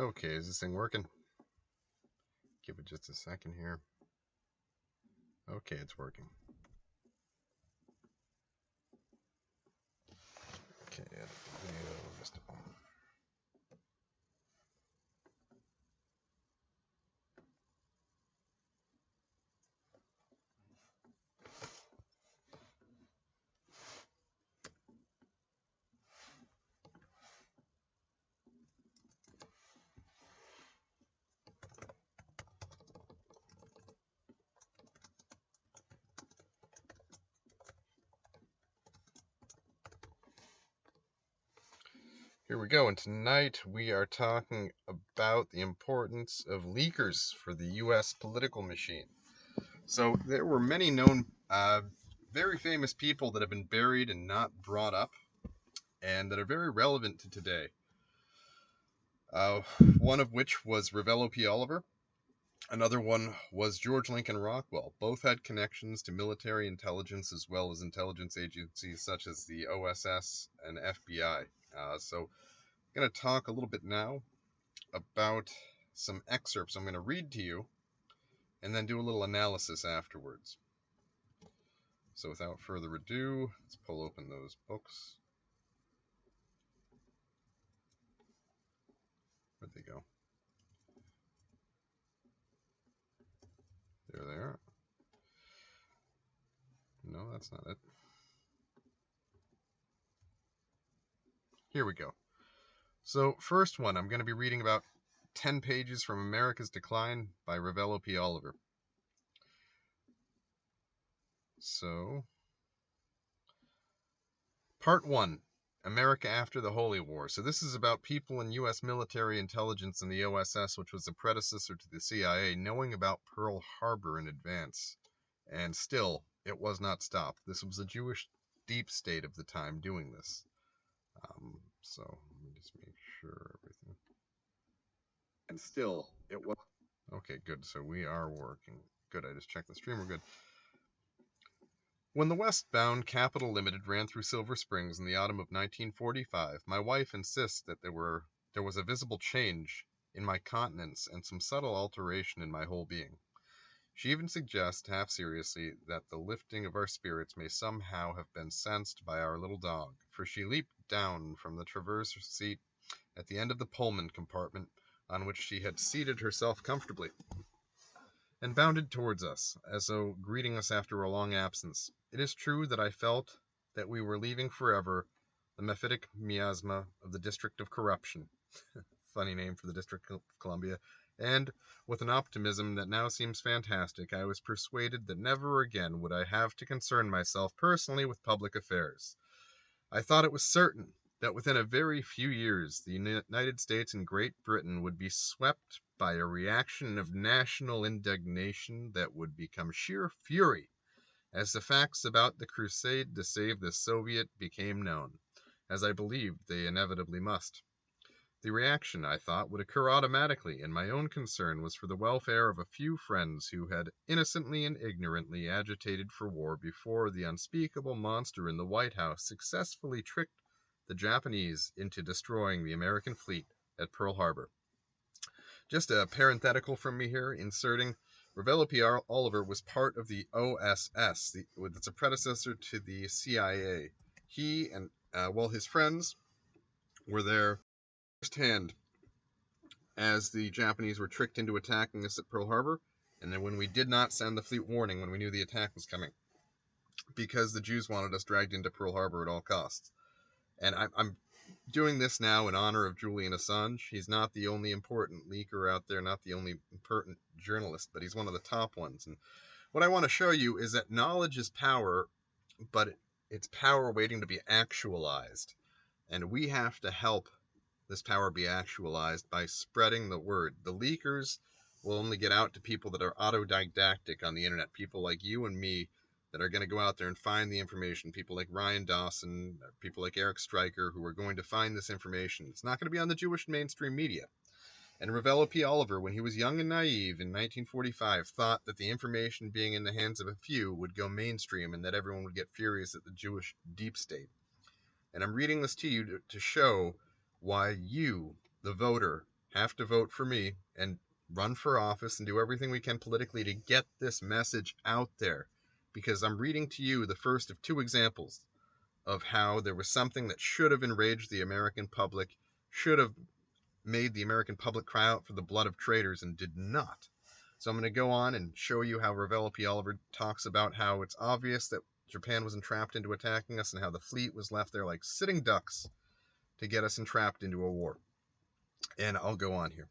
Okay, is this thing working? Give it just a second here. Okay, it's working. Okay, edit the video just a moment. Here we go, and tonight we are talking about the importance of leakers for the U.S. political machine. So there were many known, very famous people that have been buried and not brought up, and that are very relevant to today. One of which was Revello P. Oliver. Another one was George Lincoln Rockwell. Both had connections to military intelligence as well as intelligence agencies such as the OSS and FBI. So I'm going to talk a little bit now about some excerpts I'm going to read to you and then do a little analysis afterwards. So without further ado, let's pull open those books. Where'd they go? There they are. No, that's not it. Here we go. So first one, I'm going to be reading about 10 pages from America's Decline by Revello P. Oliver. So, Part 1, America After the Holy War. So this is about people in U.S. military intelligence and the OSS, which was the predecessor to the CIA, knowing about Pearl Harbor in advance. And still, it was not stopped. This was the Jewish deep state of the time doing this. So, let me just make sure everything. And still, it was... Okay, good. So we are working. Good, I just checked the stream. We're good. When the westbound Capital Limited ran through Silver Springs in the autumn of 1945, my wife insists that there was a visible change in my countenance and some subtle alteration in my whole being. She even suggests, half seriously, that the lifting of our spirits may somehow have been sensed by our little dog, for she leaped down from the traverse seat at the end of the Pullman compartment on which she had seated herself comfortably, and bounded towards us, as though greeting us after a long absence. It is true that I felt that we were leaving forever the mephitic miasma of the District of Corruption, funny name for the District of Columbia, and, with an optimism that now seems fantastic, I was persuaded that never again would I have to concern myself personally with public affairs. I thought it was certain that within a very few years the United States and Great Britain would be swept by a reaction of national indignation that would become sheer fury as the facts about the crusade to save the Soviet became known, as I believed they inevitably must. The reaction, I thought, would occur automatically, and my own concern was for the welfare of a few friends who had innocently and ignorantly agitated for war before the unspeakable monster in the White House successfully tricked the Japanese into destroying the American fleet at Pearl Harbor. Just a parenthetical from me here, inserting Revello P. Oliver was part of the OSS, it's a predecessor to the CIA. He and, his friends were there firsthand as the Japanese were tricked into attacking us at Pearl Harbor, and then when we did not send the fleet warning when we knew the attack was coming, because the Jews wanted us dragged into Pearl Harbor at all costs. And I'm doing this now in honor of Julian Assange. He's not the only important leaker out there, not the only important journalist, but he's one of the top ones. And what I want to show you is that knowledge is power, but it's power waiting to be actualized. And we have to help this power be actualized by spreading the word. The leakers will only get out to people that are autodidactic on the internet, people like you and me that are going to go out there and find the information, people like Ryan Dawson, people like Eric Stryker, who are going to find this information. It's not going to be on the Jewish mainstream media. And Revello P. Oliver, when he was young and naive in 1945, thought that the information being in the hands of a few would go mainstream and that everyone would get furious at the Jewish deep state. And I'm reading this to you to show why you, the voter, have to vote for me and run for office and do everything we can politically to get this message out there. Because I'm reading to you the first of two examples of how there was something that should have enraged the American public, should have made the American public cry out for the blood of traitors, and did not. So I'm going to go on and show you how Ravel P. Oliver talks about how it's obvious that Japan was entrapped into attacking us and how the fleet was left there like sitting ducks to get us entrapped into a war. And I'll go on here.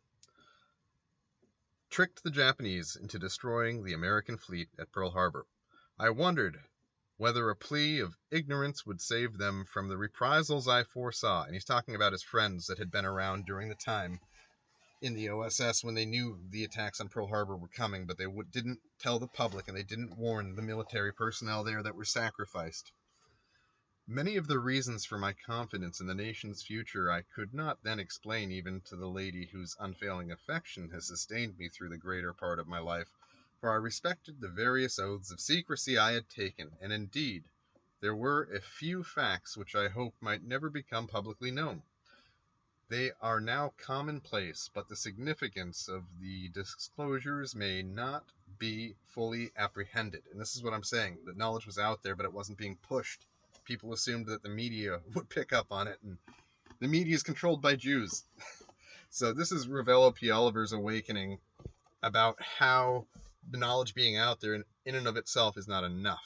Tricked the Japanese into destroying the American fleet at Pearl Harbor. I wondered whether a plea of ignorance would save them from the reprisals I foresaw. And he's talking about his friends that had been around during the time in the OSS when they knew the attacks on Pearl Harbor were coming, but they didn't tell the public and they didn't warn the military personnel there that were sacrificed. Many of the reasons for my confidence in the nation's future I could not then explain even to the lady whose unfailing affection has sustained me through the greater part of my life, for I respected the various oaths of secrecy I had taken, and indeed there were a few facts which I hoped might never become publicly known. They are now commonplace, but the significance of the disclosures may not be fully apprehended. And this is what I'm saying. The knowledge was out there, but it wasn't being pushed. People assumed that the media would pick up on it, and the media is controlled by Jews. So this is Ravel P. Oliver's awakening about how the knowledge being out there in and of itself is not enough.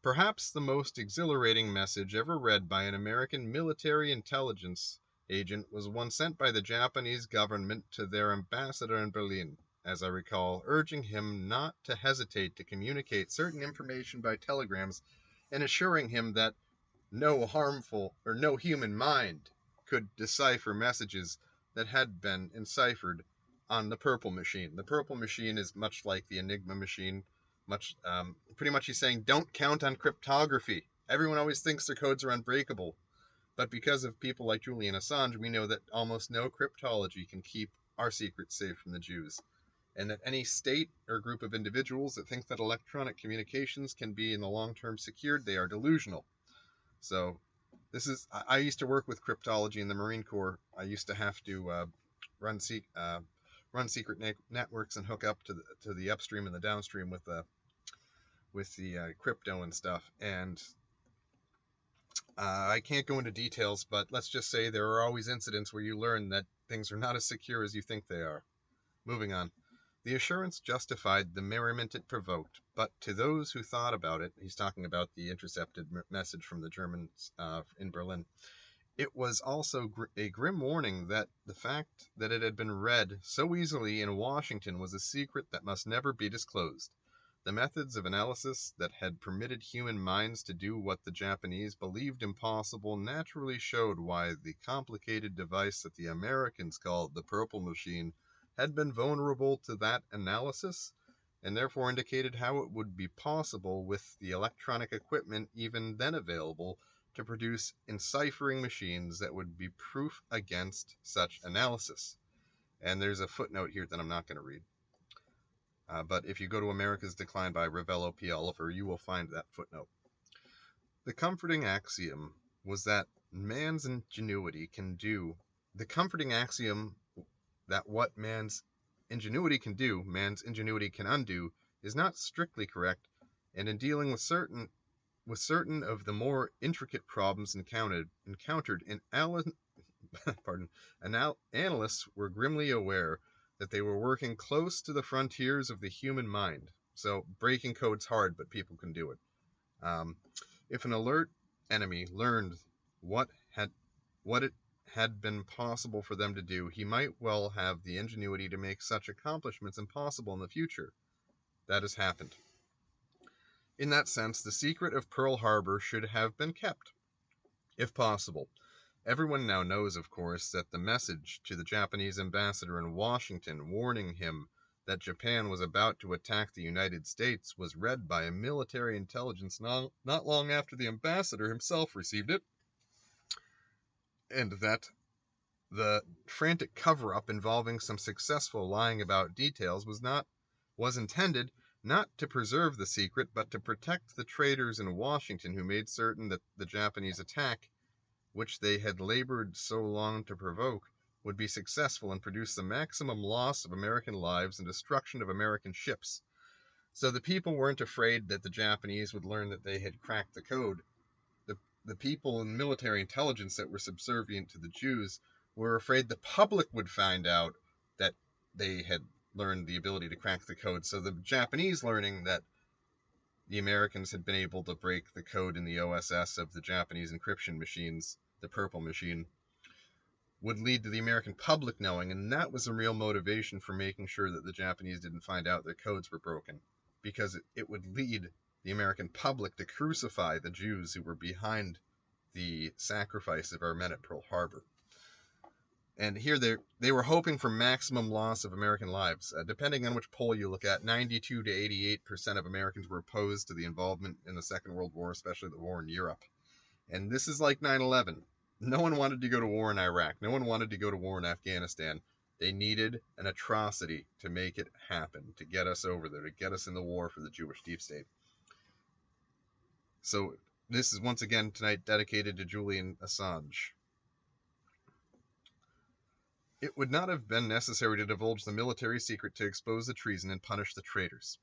Perhaps the most exhilarating message ever read by an American military intelligence agent was one sent by the Japanese government to their ambassador in Berlin, as I recall, urging him not to hesitate to communicate certain information by telegrams and assuring him that no human mind could decipher messages that had been enciphered on the Purple Machine. The Purple Machine is much like the Enigma machine. Pretty much he's saying, don't count on cryptography. Everyone always thinks their codes are unbreakable. But because of people like Julian Assange, we know that almost no cryptology can keep our secrets safe from the Jews. And that any state or group of individuals that think that electronic communications can be in the long term secured, they are delusional. So I used to work with cryptology in the Marine Corps. I used to have to run secret networks and hook up to the upstream and the downstream with the crypto and stuff. And I can't go into details, but let's just say there are always incidents where you learn that things are not as secure as you think they are. Moving on. The assurance justified the merriment it provoked, but to those who thought about it, he's talking about the intercepted message from the Germans in Berlin, it was also a grim warning that the fact that it had been read so easily in Washington was a secret that must never be disclosed. The methods of analysis that had permitted human minds to do what the Japanese believed impossible naturally showed why the complicated device that the Americans called the Purple Machine had been vulnerable to that analysis, and therefore indicated how it would be possible with the electronic equipment even then available to produce enciphering machines that would be proof against such analysis. And there's a footnote here that I'm not going to read. But if you go to America's Decline by Ravel P. Oliver, you will find that footnote. The comforting axiom was that man's ingenuity can do. The comforting axiom that what man's ingenuity can do, man's ingenuity can undo, is not strictly correct, and in dealing with certain of the more intricate problems encountered in analysts were grimly aware that they were working close to the frontiers of the human mind. So breaking code's hard, but people can do it. If an alert enemy learned what it had been possible for them to do, he might well have the ingenuity to make such accomplishments impossible in the future. That has happened. In that sense, the secret of Pearl Harbor should have been kept, if possible. Everyone now knows, of course, that the message to the Japanese ambassador in Washington warning him that Japan was about to attack the United States was read by a military intelligence not long after the ambassador himself received it, and that the frantic cover-up involving some successful lying about details was intended not to preserve the secret, but to protect the traitors in Washington who made certain that the Japanese attack, which they had labored so long to provoke, would be successful and produce the maximum loss of American lives and destruction of American ships. So the people weren't afraid that the Japanese would learn that they had cracked the code. The people in military intelligence that were subservient to the Jews were afraid the public would find out that they had learned the ability to crack the code. So the Japanese learning that the Americans had been able to break the code in the OSS of the Japanese encryption machines, the Purple Machine, would lead to the American public knowing, and that was a real motivation for making sure that the Japanese didn't find out their codes were broken, because it would lead the American public to crucify the Jews who were behind the sacrifice of our men at Pearl Harbor. And here they were hoping for maximum loss of American lives. Depending on which poll you look at, 92 to 88% of Americans were opposed to the involvement in the Second World War, especially the war in Europe. And this is like 9/11. No one wanted to go to war in Iraq. No one wanted to go to war in Afghanistan. They needed an atrocity to make it happen, to get us over there, to get us in the war for the Jewish deep state. So this is once again tonight dedicated to Julian Assange. It would not have been necessary to divulge the military secret to expose the treason and punish the traitors.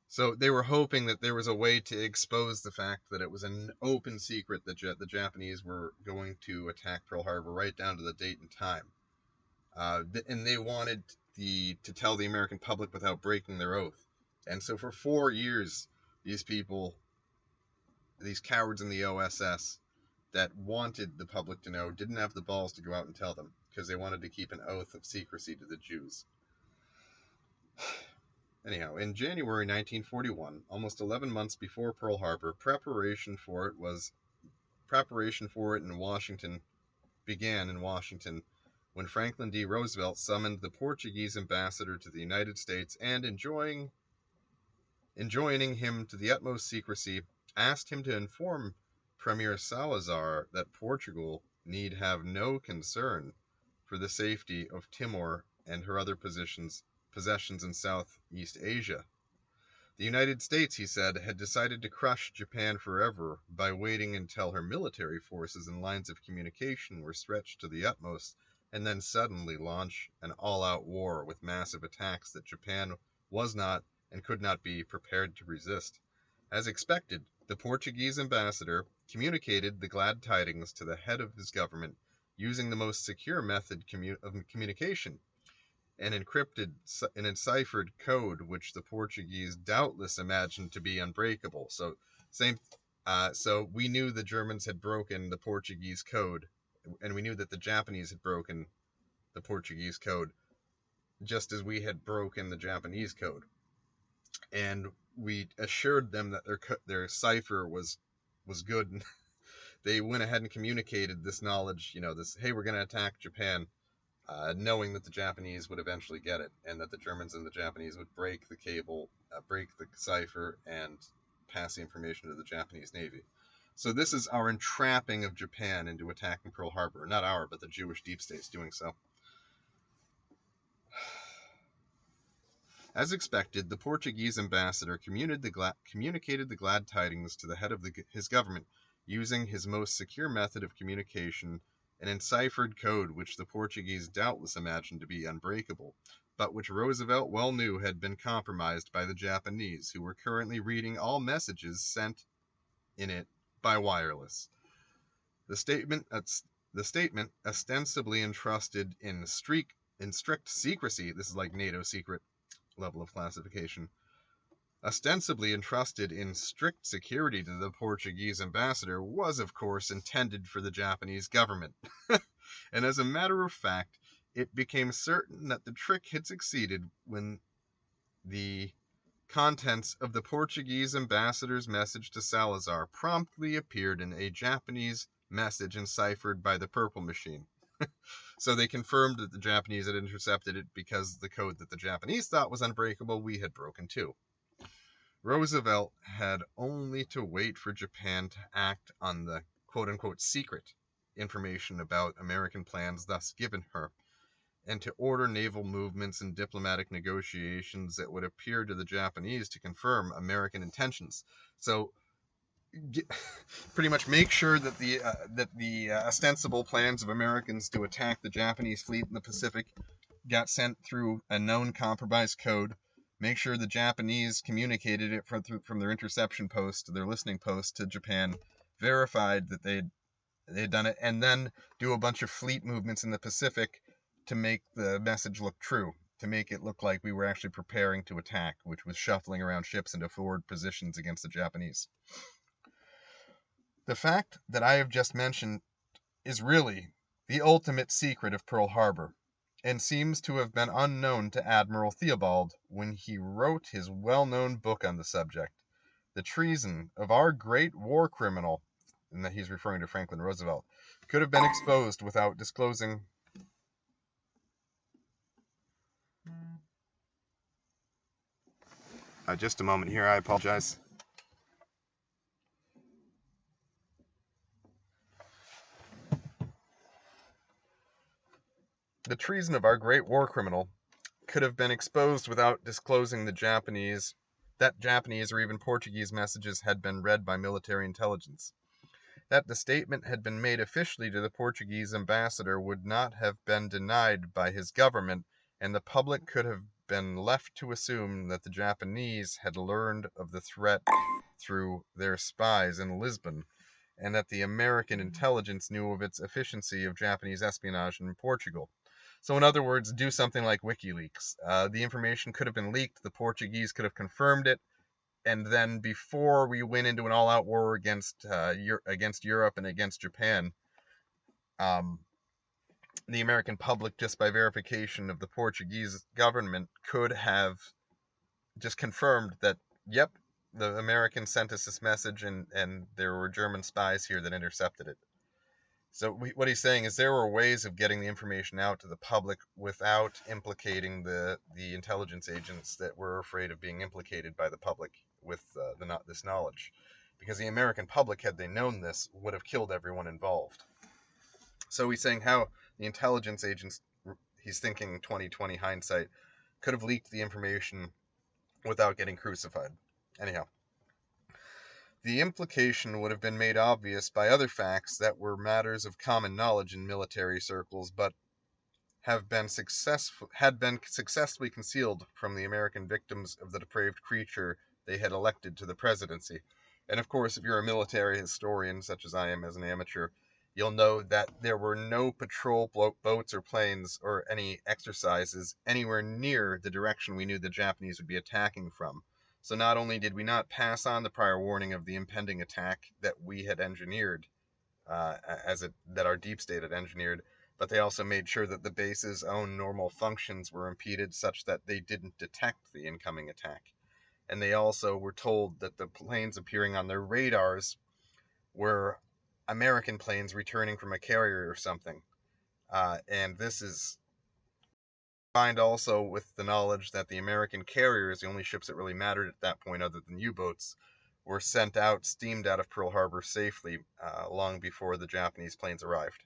So they were hoping that there was a way to expose the fact that it was an open secret that the Japanese were going to attack Pearl Harbor right down to the date and time. And they wanted to tell the American public without breaking their oath. And so for 4 years, these people, these cowards in the OSS that wanted the public to know, didn't have the balls to go out and tell them, because they wanted to keep an oath of secrecy to the Jews. Anyhow, in January 1941, almost 11 months before Pearl Harbor, preparation for it in Washington began in Washington when Franklin D. Roosevelt summoned the Portuguese ambassador to the United States and, enjoining him to the utmost secrecy, asked him to inform Premier Salazar that Portugal need have no concern for the safety of Timor and her other possessions in Southeast Asia. The United States, he said, had decided to crush Japan forever by waiting until her military forces and lines of communication were stretched to the utmost, and then suddenly launch an all-out war with massive attacks that Japan was not and could not be prepared to resist. As expected, the Portuguese ambassador communicated the glad tidings to the head of his government using the most secure method of communication, an enciphered code which the Portuguese doubtless imagined to be unbreakable. So we knew the Germans had broken the Portuguese code, and we knew that the Japanese had broken the Portuguese code, just as we had broken the Japanese code. And we assured them that their cipher was good, and they went ahead and communicated this knowledge, hey, we're going to attack Japan, knowing that the Japanese would eventually get it, and that the Germans and the Japanese would break the cable, break the cipher, and pass the information to the Japanese Navy. So this is our entrapping of Japan into attacking Pearl Harbor. Not our, but the Jewish deep state's doing so. As expected, the Portuguese ambassador communicated the glad tidings to the head of his government, using his most secure method of communication, an enciphered code which the Portuguese doubtless imagined to be unbreakable, but which Roosevelt well knew had been compromised by the Japanese, who were currently reading all messages sent in it by wireless. The statement, ostensibly entrusted in strict secrecy, this is like NATO secret level of classification, ostensibly entrusted in strict security to the Portuguese ambassador, was of course intended for the Japanese government. And as a matter of fact, it became certain that the trick had succeeded when the contents of the Portuguese ambassador's message to Salazar promptly appeared in a Japanese message enciphered by the Purple Machine. So they confirmed that the Japanese had intercepted it because the code that the Japanese thought was unbreakable, we had broken too. Roosevelt had only to wait for Japan to act on the quote-unquote secret information about American plans thus given her, and to order naval movements and diplomatic negotiations that would appear to the Japanese to confirm American intentions. So pretty much make sure that the ostensible plans of Americans to attack the Japanese fleet in the Pacific got sent through a known compromised code. Make sure the Japanese communicated it from their interception post, their listening post to Japan, verified that they'd done it, and then do a bunch of fleet movements in the Pacific to make the message look true, to make it look like we were actually preparing to attack, which was shuffling around ships into forward positions against the Japanese. The fact that I have just mentioned is really the ultimate secret of Pearl Harbor, and seems to have been unknown to Admiral Theobald when he wrote his well-known book on the subject, The Treason of Our Great War Criminal, and that he's referring to Franklin Roosevelt, could have been exposed without disclosing. Just a moment here, I apologize. The treason of our great war criminal could have been exposed without disclosing that Japanese or even Portuguese messages had been read by military intelligence. That the statement had been made officially to the Portuguese ambassador would not have been denied by his government, and the public could have been left to assume that the Japanese had learned of the threat through their spies in Lisbon, and that the American intelligence knew of its efficiency of Japanese espionage in Portugal. So in other words, do something like WikiLeaks. The information could have been leaked, the Portuguese could have confirmed it, and then before we went into an all-out war against Europe and against Japan, the American public, just by verification of the Portuguese government, could have just confirmed that, yep, the Americans sent us this message, and there were German spies here that intercepted it. So what he's saying is there were ways of getting the information out to the public without implicating the intelligence agents that were afraid of being implicated by the public with this knowledge. Because the American public, had they known this, would have killed everyone involved. So he's saying how the intelligence agents, he's thinking 20/20 hindsight, could have leaked the information without getting crucified. Anyhow. The implication would have been made obvious by other facts that were matters of common knowledge in military circles, but had been successfully concealed from the American victims of the depraved creature they had elected to the presidency. And of course, if you're a military historian, such as I am as an amateur, you'll know that there were no patrol boats or planes or any exercises anywhere near the direction we knew the Japanese would be attacking from. So not only did we not pass on the prior warning of the impending attack that we had engineered, that our deep state had engineered, but they also made sure that the base's own normal functions were impeded such that they didn't detect the incoming attack. And they also were told that the planes appearing on their radars were American planes returning from a carrier or something. And this is combined also with the knowledge that the American carriers, the only ships that really mattered at that point other than U-boats, were steamed out of Pearl Harbor safely long before the Japanese planes arrived.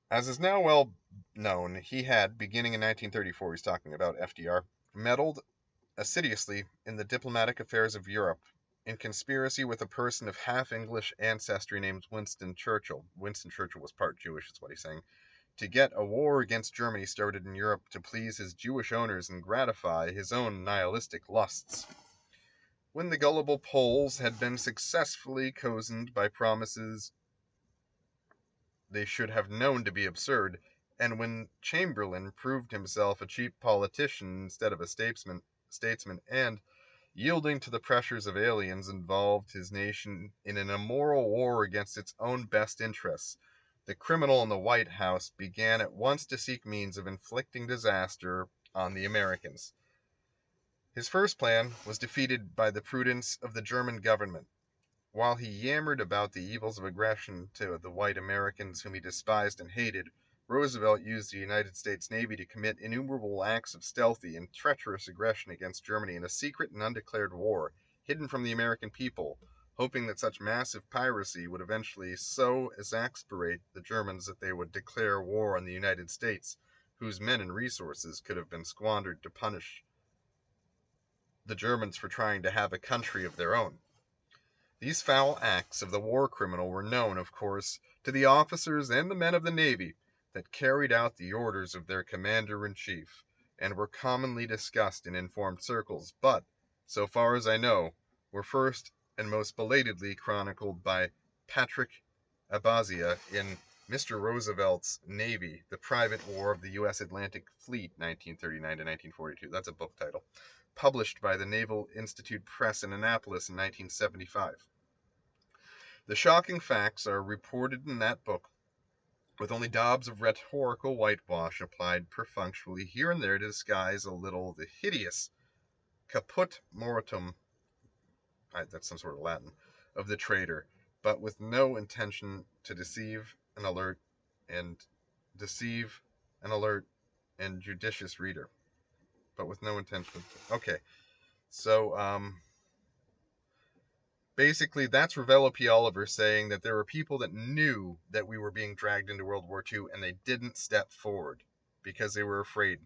As is now well known, he had, beginning in 1934, he's talking about FDR, meddled assiduously in the diplomatic affairs of Europe, in conspiracy with a person of half-English ancestry named Winston Churchill. Winston Churchill was part Jewish, is what he's saying. To get a war against Germany started in Europe to please his Jewish owners and gratify his own nihilistic lusts. When the gullible Poles had been successfully cozened by promises they should have known to be absurd, and when Chamberlain proved himself a cheap politician instead of a statesman, and, yielding to the pressures of aliens, involved his nation in an immoral war against its own best interests, the criminal in the White House began at once to seek means of inflicting disaster on the Americans. His first plan was defeated by the prudence of the German government. While he yammered about the evils of aggression to the white Americans whom he despised and hated, Roosevelt used the United States Navy to commit innumerable acts of stealthy and treacherous aggression against Germany in a secret and undeclared war, hidden from the American people, hoping that such massive piracy would eventually so exasperate the Germans that they would declare war on the United States, whose men and resources could have been squandered to punish the Germans for trying to have a country of their own. These foul acts of the war criminal were known, of course, to the officers and the men of the Navy that carried out the orders of their commander-in-chief, and were commonly discussed in informed circles, but, so far as I know, were first and most belatedly chronicled by Patrick Abazia in Mr. Roosevelt's Navy, The Private War of the U.S. Atlantic Fleet, 1939 to 1942. That's a book title. Published by the Naval Institute Press in Annapolis in 1975. The shocking facts are reported in that book, with only daubs of rhetorical whitewash applied perfunctorily here and there to disguise a little the hideous caput mortuum, that's some sort of Latin, of the traitor, but with no intention to deceive an alert and judicious reader. But with no intention. Okay, so basically, that's Ravello P. Oliver saying that there were people that knew that we were being dragged into World War II, and they didn't step forward because they were afraid.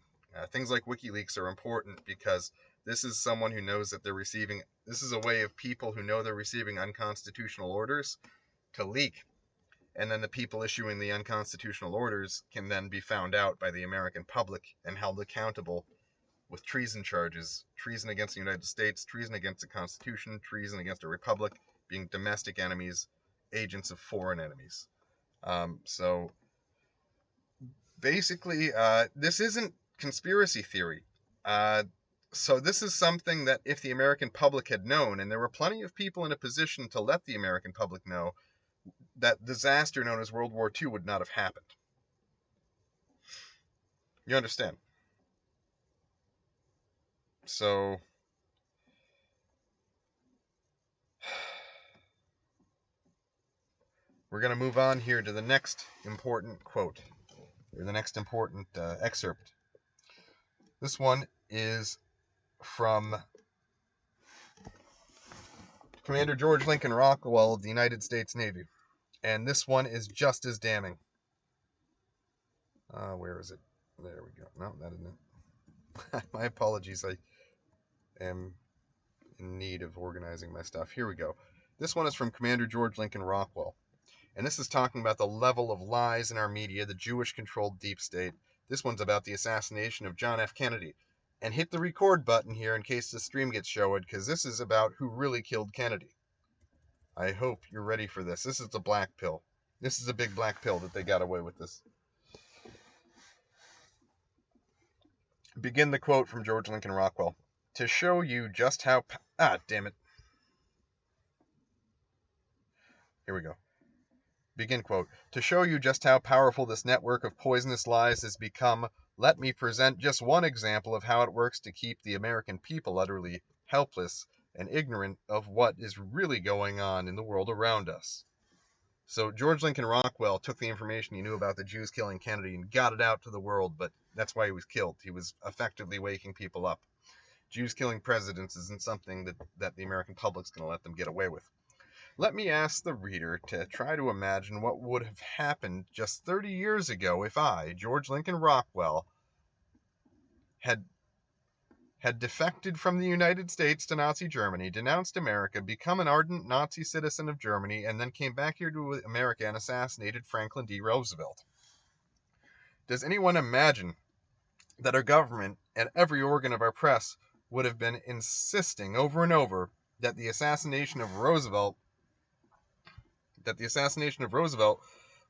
Things like WikiLeaks are important because this is someone who knows that they're receiving. This is a way of people who know they're receiving unconstitutional orders to leak. And then the people issuing the unconstitutional orders can then be found out by the American public and held accountable with treason charges, treason against the United States, treason against the Constitution, treason against a republic, being domestic enemies, agents of foreign enemies. So basically, this isn't conspiracy theory. So this is something that if the American public had known, and there were plenty of people in a position to let the American public know, that disaster known as World War II would not have happened. You understand? So we're going to move on here to the next important quote, or the next important excerpt. This one is from Commander George Lincoln Rockwell of the United States Navy. And this one is just as damning. Where is it? There we go. No, that isn't it. My apologies. I am in need of organizing my stuff. Here we go. This one is from Commander George Lincoln Rockwell. And this is talking about the level of lies in our media, the Jewish-controlled deep state. This one's about the assassination of John F. Kennedy. And hit the record button here in case the stream gets showed, because this is about who really killed Kennedy. I hope you're ready for this. This is the black pill. This is a big black pill that they got away with this. Begin the quote from George Lincoln Rockwell. To show you just how... damn it. Here we go. Begin quote. To show you just how powerful this network of poisonous lies has become, let me present just one example of how it works to keep the American people utterly helpless and ignorant of what is really going on in the world around us. So George Lincoln Rockwell took the information he knew about the Jews killing Kennedy and got it out to the world, but that's why he was killed. He was effectively waking people up. Jews killing presidents isn't something that the American public's going to let them get away with. Let me ask the reader to try to imagine what would have happened just 30 years ago if I, George Lincoln Rockwell, had defected from the United States to Nazi Germany, denounced America, become an ardent Nazi citizen of Germany, and then came back here to America and assassinated Franklin D. Roosevelt. Does anyone imagine that our government and every organ of our press would have been insisting over and over that the assassination of Roosevelt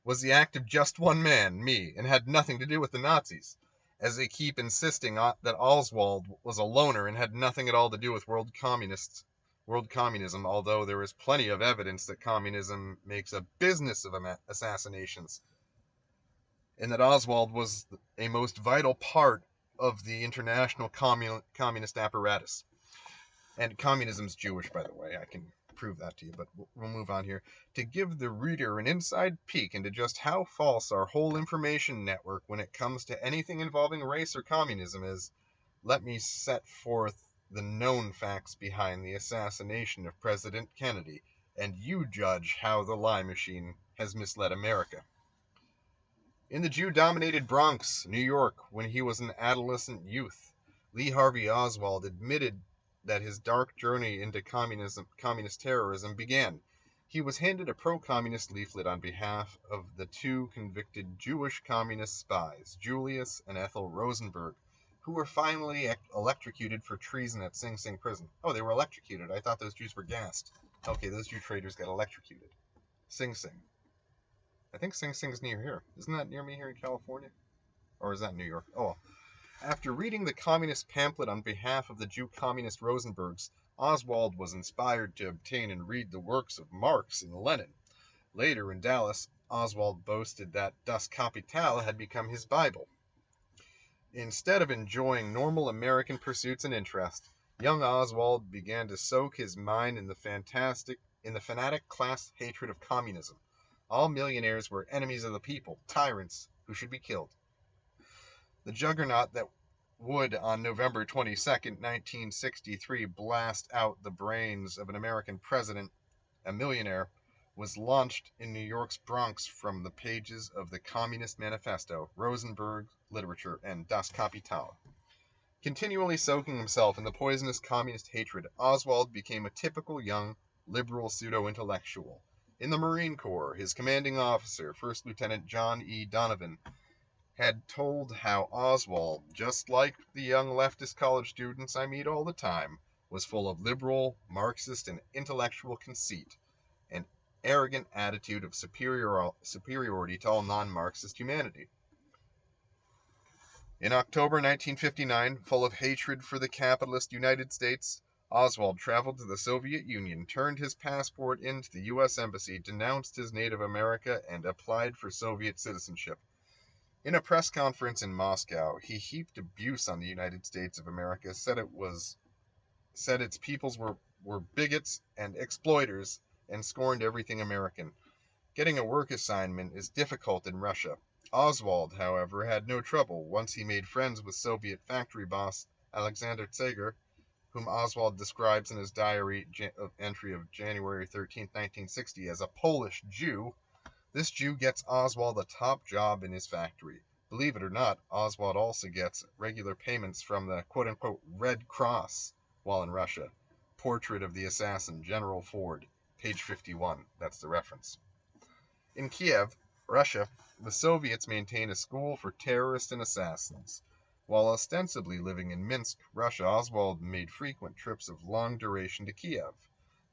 was the act of just one man, me, and had nothing to do with the Nazis, as they keep insisting that Oswald was a loner and had nothing at all to do with world communism, although there is plenty of evidence that communism makes a business of assassinations, and that Oswald was a most vital part of the international communist apparatus. And communism's Jewish, by the way. I can prove that to you, but we'll move on here. To give the reader an inside peek into just how false our whole information network when it comes to anything involving race or communism is, let me set forth the known facts behind the assassination of President Kennedy, and you judge how the lie machine has misled America. In the Jew-dominated Bronx, New York, when he was an adolescent youth, Lee Harvey Oswald admitted that his dark journey into communist terrorism began. He was handed a pro-communist leaflet on behalf of the two convicted Jewish communist spies, Julius and Ethel Rosenberg, who were finally electrocuted for treason at Sing Sing prison. Oh, they were electrocuted. I thought those Jews were gassed. Okay, those Jew traitors got electrocuted. Sing Sing. I think Sing Sing's near here. Isn't that near me here in California? Or is that New York? Oh, well. After reading the communist pamphlet on behalf of the Jew communist Rosenbergs, Oswald was inspired to obtain and read the works of Marx and Lenin. Later, in Dallas, Oswald boasted that Das Kapital had become his Bible. Instead of enjoying normal American pursuits and interests, young Oswald began to soak his mind in the fanatic class hatred of communism. All millionaires were enemies of the people, tyrants who should be killed. The juggernaut that would, on November 22, 1963, blast out the brains of an American president, a millionaire, was launched in New York's Bronx from the pages of the Communist Manifesto, Rosenberg literature, and Das Kapital. Continually soaking himself in the poisonous communist hatred, Oswald became a typical young, liberal pseudo-intellectual. In the Marine Corps, his commanding officer, First Lieutenant John E. Donovan, had told how Oswald, just like the young leftist college students I meet all the time, was full of liberal, Marxist, and intellectual conceit, an arrogant attitude of superiority to all non-Marxist humanity. In October 1959, full of hatred for the capitalist United States, Oswald traveled to the Soviet Union, turned his passport into the U.S. Embassy, denounced his native America, and applied for Soviet citizenship. In a press conference in Moscow, he heaped abuse on the United States of America, said its peoples were bigots and exploiters, and scorned everything American. Getting a work assignment is difficult in Russia. Oswald, however, had no trouble once he made friends with Soviet factory boss Alexander Tsager, whom Oswald describes in his diary entry of January 13, 1960, as a Polish Jew. This Jew gets Oswald a top job in his factory. Believe it or not, Oswald also gets regular payments from the quote-unquote Red Cross while in Russia. Portrait of the assassin, General Ford, page 51. That's the reference. In Kiev, Russia, the Soviets maintain a school for terrorists and assassins. While ostensibly living in Minsk, Russia, Oswald made frequent trips of long duration to Kiev.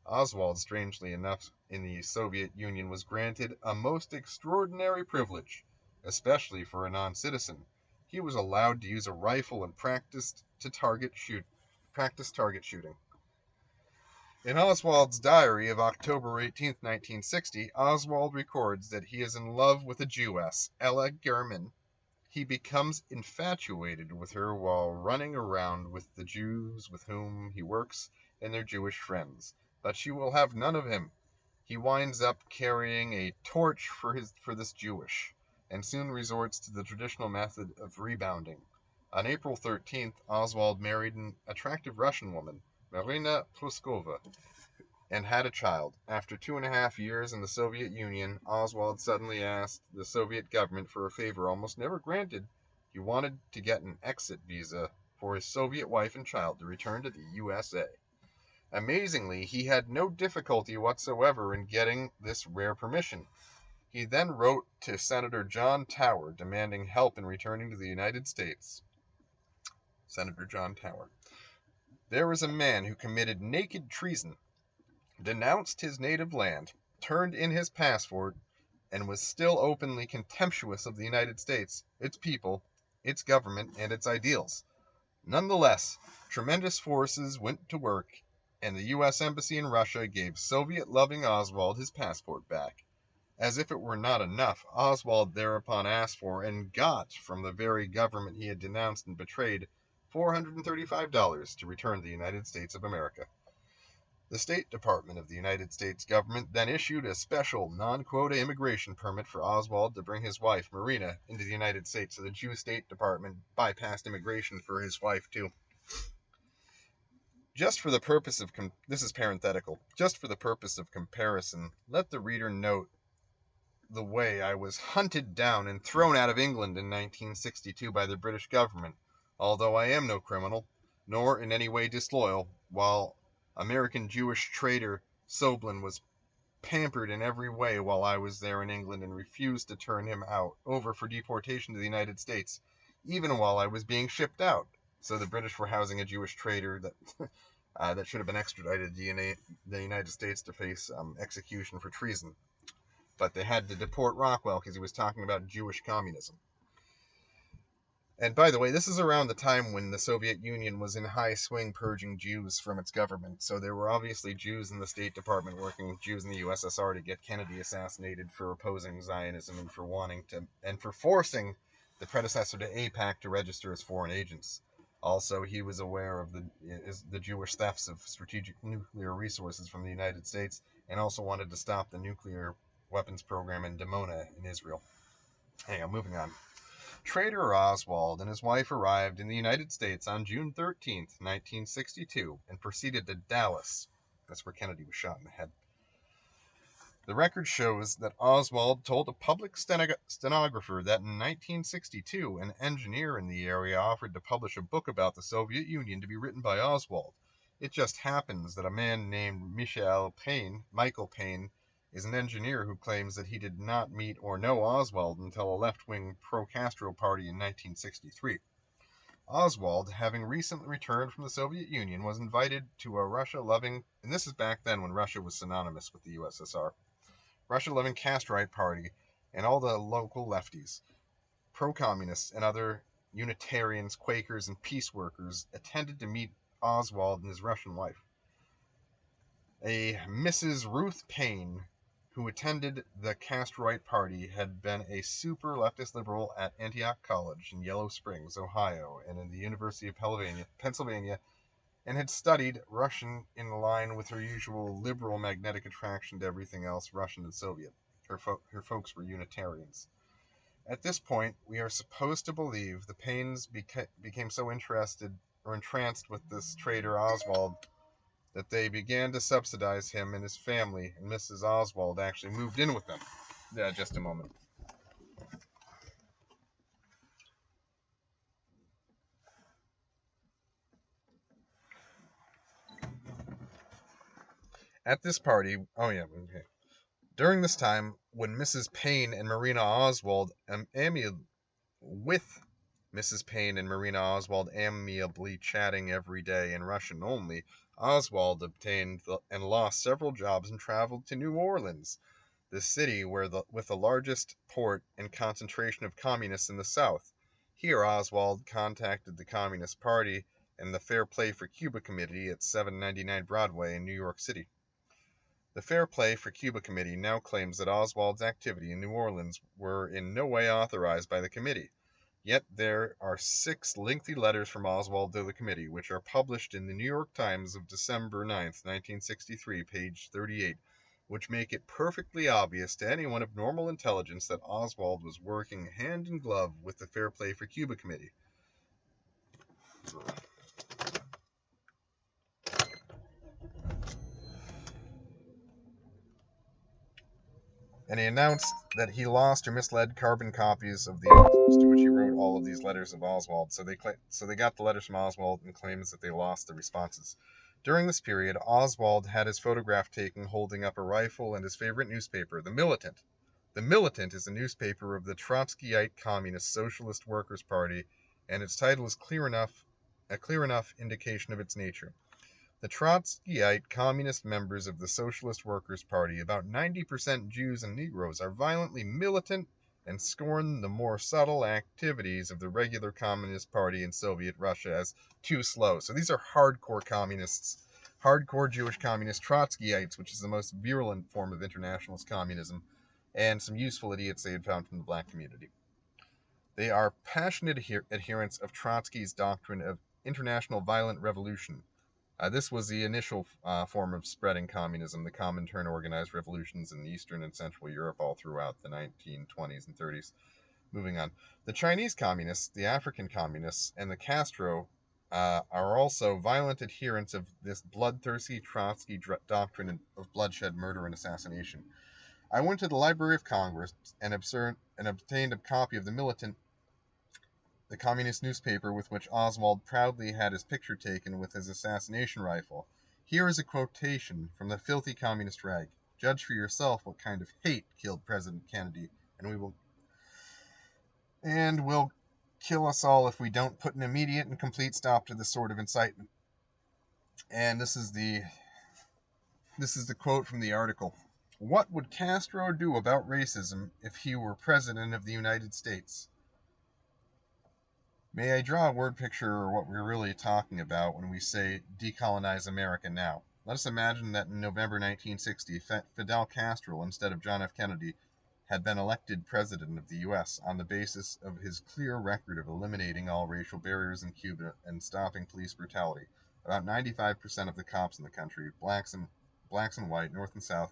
Oswald, strangely enough, in the Soviet Union was granted a most extraordinary privilege, especially for a non-citizen. He was allowed to use a rifle and practice target shooting. In Oswald's diary of October 18, 1960, Oswald records that he is in love with a Jewess, Ella German. He becomes infatuated with her while running around with the Jews with whom he works and their Jewish friends, but she will have none of him. He winds up carrying a torch for this Jewish, and soon resorts to the traditional method of rebounding. On April 13th, Oswald married an attractive Russian woman, Marina Pluskova, and had a child. After 2.5 years in the Soviet Union, Oswald suddenly asked the Soviet government for a favor almost never granted. He wanted to get an exit visa for his Soviet wife and child to return to the USA. Amazingly, he had no difficulty whatsoever in getting this rare permission. He then wrote to Senator John Tower demanding help in returning to the United States. Senator John Tower. There was a man who committed naked treason, denounced his native land, turned in his passport, and was still openly contemptuous of the United States, its people, its government, and its ideals. Nonetheless, tremendous forces went to work, and the U.S. Embassy in Russia gave Soviet-loving Oswald his passport back. As if it were not enough, Oswald thereupon asked for and got from the very government he had denounced and betrayed $435 to return to the United States of America. The State Department of the United States government then issued a special non-quota immigration permit for Oswald to bring his wife, Marina, into the United States, so the Jew State Department bypassed immigration for his wife, too. Just for the purpose of this is parenthetical. Just for the purpose of comparison, let the reader note the way I was hunted down and thrown out of England in 1962 by the British government. Although I am no criminal, nor in any way disloyal, while American Jewish trader Soblin was pampered in every way while I was there in England and refused to turn him over for deportation to the United States, even while I was being shipped out. So the British were housing a Jewish trader that that should have been extradited to the United States to face execution for treason. But they had to deport Rockwell because he was talking about Jewish communism. And by the way, this is around the time when the Soviet Union was in high swing purging Jews from its government. So there were obviously Jews in the State Department working with Jews in the USSR to get Kennedy assassinated for opposing Zionism and for forcing the predecessor to AIPAC to register as foreign agents. Also, he was aware of the Jewish thefts of strategic nuclear resources from the United States and also wanted to stop the nuclear weapons program in Dimona in Israel. Hang on, moving on. Trader Oswald and his wife arrived in the United States on June 13, 1962, and proceeded to Dallas. That's where Kennedy was shot in the head. The record shows that Oswald told a public stenographer that in 1962, an engineer in the area offered to publish a book about the Soviet Union to be written by Oswald. It just happens that a man named Michael Paine, is an engineer who claims that he did not meet or know Oswald until a left-wing pro-Castro party in 1963. Oswald, having recently returned from the Soviet Union, was invited to a Russia-loving, and this is back then when Russia was synonymous with the USSR, Russia-loving Castrite party, and all the local lefties, pro-communists, and other Unitarians, Quakers, and peace workers attended to meet Oswald and his Russian wife. A Mrs. Ruth Paine, who attended the Castrite Party, had been a super leftist liberal at Antioch College in Yellow Springs, Ohio, and in the University of Pennsylvania, and had studied Russian in line with her usual liberal magnetic attraction to everything else Russian and Soviet. Her folks were Unitarians. At this point, we are supposed to believe the Paines became so interested or entranced with this trader Oswald that they began to subsidize him and his family, and Mrs. Oswald actually moved in with them. Yeah, just a moment. At this party, during this time, when Mrs. Paine and Marina Oswald with Mrs. Paine and Marina Oswald amiably chatting every day in Russian only, Oswald obtained and lost several jobs and traveled to New Orleans, the city with the largest port and concentration of communists in the South. Here Oswald contacted the Communist Party and the Fair Play for Cuba Committee at 799 Broadway in New York City. The Fair Play for Cuba Committee now claims that Oswald's activity in New Orleans were in no way authorized by the committee. Yet there are 6 lengthy letters from Oswald to the committee, which are published in the New York Times of December 9, 1963, page 38, which make it perfectly obvious to anyone of normal intelligence that Oswald was working hand in glove with the Fair Play for Cuba Committee. And he announced that he lost or misled carbon copies of the answers to which he wrote all of these letters of Oswald. So they got the letters from Oswald and claims that they lost the responses. During this period, Oswald had his photograph taken holding up a rifle and his favorite newspaper, The Militant. The Militant is a newspaper of the Trotskyite Communist Socialist Workers' Party, and its title is a clear enough indication of its nature. The Trotskyite Communist members of the Socialist Workers' Party, about 90% Jews and Negroes, are violently militant and scorn the more subtle activities of the regular Communist Party in Soviet Russia as too slow. So these are hardcore communists, hardcore Jewish communist Trotskyites, which is the most virulent form of internationalist communism, and some useful idiots they had found from the black community. They are passionate adherents of Trotsky's doctrine of international violent revolution. This was the initial form of spreading communism. The Comintern organized revolutions in Eastern and Central Europe all throughout the 1920s and 30s. Moving on. The Chinese communists, the African communists, and the Castro are also violent adherents of this bloodthirsty Trotsky doctrine of bloodshed, murder, and assassination. I went to the Library of Congress and obtained a copy of The Militant the communist newspaper with which Oswald proudly had his picture taken with his assassination rifle. Here is a quotation from the filthy communist rag. Judge for yourself what kind of hate killed President Kennedy, and will kill us all if we don't put an immediate and complete stop to this sort of incitement. And this is the quote from the article. What would Castro do about racism if he were president of the United States? May I draw a word picture of what we're really talking about when we say decolonize America now? Let us imagine that in November 1960, Fidel Castro, instead of John F. Kennedy, had been elected president of the U.S. on the basis of his clear record of eliminating all racial barriers in Cuba and stopping police brutality. About 95% of the cops in the country, blacks and white, north and south,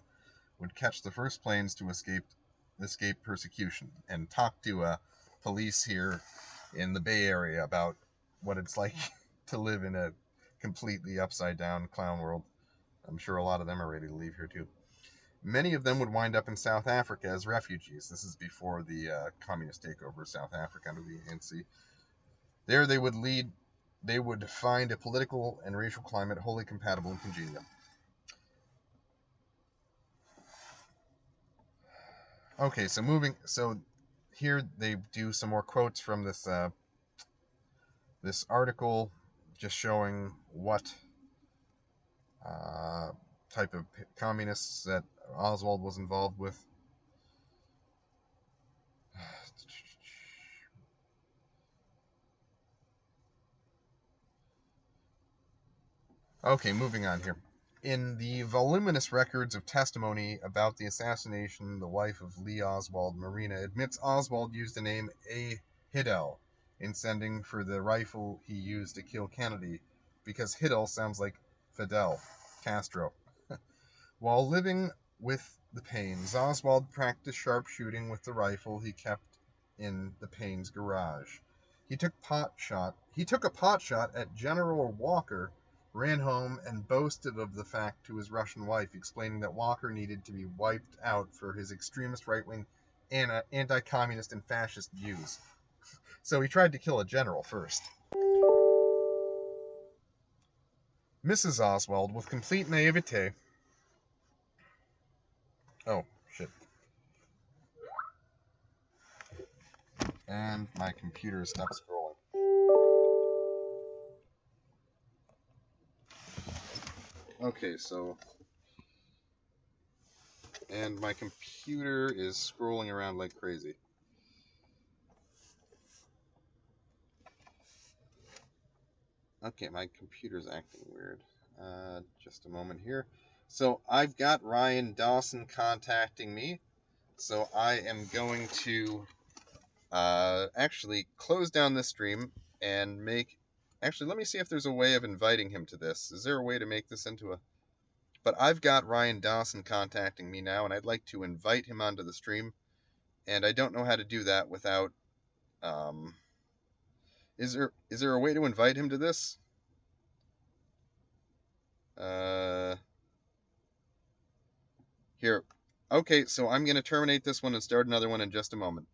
would catch the first planes to escape persecution and talk to police here in the Bay Area about what it's like to live in a completely upside down clown world. I'm sure a lot of them are ready to leave here too. Many of them would wind up in South Africa as refugees. This is before the communist takeover of South Africa under the ANC. There they would find a political and racial climate wholly compatible and congenial. Okay, so here they do some more quotes from this article, just showing what type of communists that Oswald was involved with. Okay, moving on here. In the voluminous records of testimony about the assassination, the wife of Lee Oswald, Marina, admits Oswald used the name A. Hidell in sending for the rifle he used to kill Kennedy, because Hidell sounds like Fidel Castro. While living with the Paynes, Oswald practiced sharpshooting with the rifle he kept in the Paynes' garage. He took a pot shot at General Walker, ran home, and boasted of the fact to his Russian wife, explaining that Walker needed to be wiped out for his extremist right-wing anti-communist and fascist views. So he tried to kill a general first. Mrs. Oswald, with complete naivete... Oh, shit. And my computer stopped scrolling. Okay, so... And my computer is scrolling around like crazy. Okay, my computer's acting weird. Just a moment here. So I've got Ryan Dawson contacting me. So I am going to actually close down this stream and make... Actually, let me see if there's a way of inviting him to this. Is there a way to make this into a... But I've got Ryan Dawson contacting me now, and I'd like to invite him onto the stream. And I don't know how to do that without... Is there a way to invite him to this? Here. Okay, so I'm going to terminate this one and start another one in just a moment.